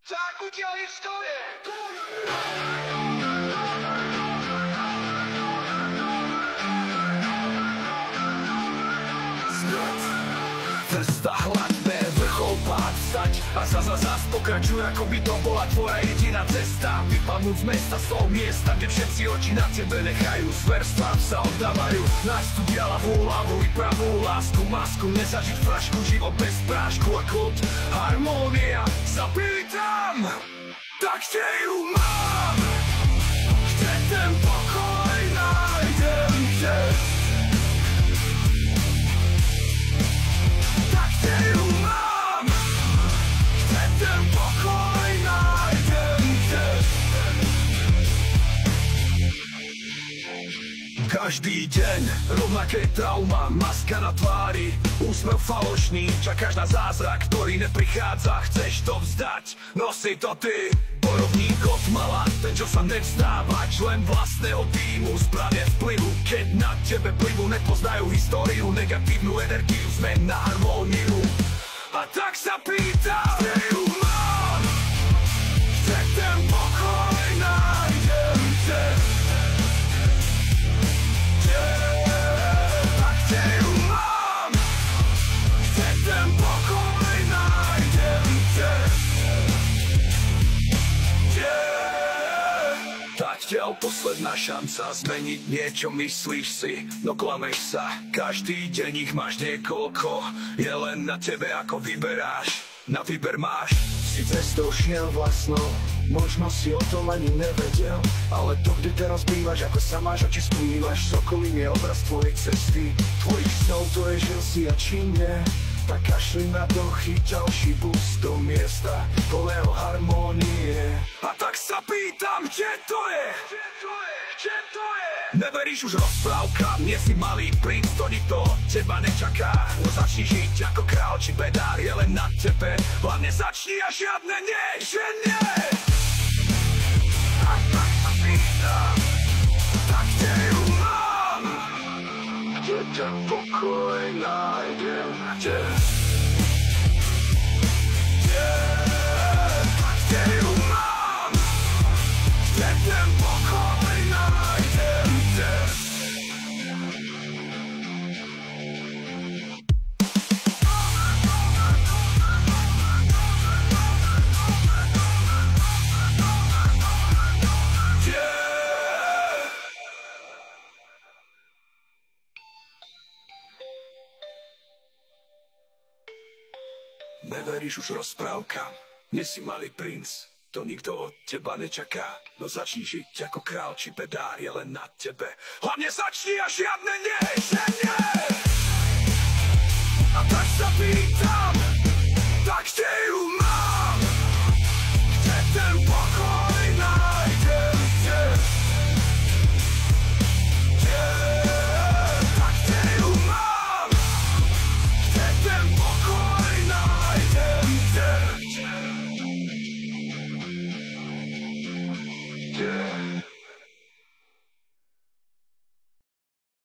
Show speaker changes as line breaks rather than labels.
Tak udělal historie!
Cesta hladné, vrchol pád, vstať a zas pokračuj, ako by to bola tvoja jediná cesta. Vypadnúť z mesta, z toho miesta, kde všetci oči na tebe nechajú. Zverstvám sa oddávajú, nájsť tu ľavú hlavu i pravú lásku, masku, nezažiť flašku, život bez prášku a kľud. Harmónia, zabili tam, tak kde ju mám, kde ten pokoj nájdem, kde každý deň, rovnaké trauma, maska na tvári, úsmev falošný, čakáš na zázrak, ktorý neprichádza, chceš to vzdať, nosí to ty, bojovník od mala, ten čo sa nevzdávač, len vlastného týmu, správne vplyvu, keď na tebe plivu, nepoznajú históriu, negatívnu energiu, zmen na harmóniu, a tak sa pýtam, kde ju mám, kde ten pokoj nájdem, kde posledná šanca zmeniť niečo, myslíš si, no klameš sa. Každý deň ich máš niekoľko, je len na tebe, ako vyberáš. Na výber máš. Si cestou šiel vlastnou, možno si o tom ani nevedel, ale to, kde teraz bývaš, ako sa máš, oči splývaš, s okolím je obraz tvojej cesty, tvojich snov, to je, žil si a čím nie. Tak kašli na to, chyť ďalší bus do miesta plného harmónie. A tak sa pýtam, kde to je? Kde to je? Neveríš už rozprávkam, nie si malý princ, to nikto teba nečaká. No začni žiť ako král či bedár, je len na tebe, hlavne začni a žiadne nie, že nie. A tak sa pýtam, tak kde ju mám? Kde ten pokoj nájdem, kde? Kde ju mám? Kde ten pokoj nájdem, kde? Neveríš už rozprávkam, nie si malý princ, to nikto od teba nečaká. No začni žiť ako král či bedár, je len na tebe, hlavne začni a žiadne nie, že nie.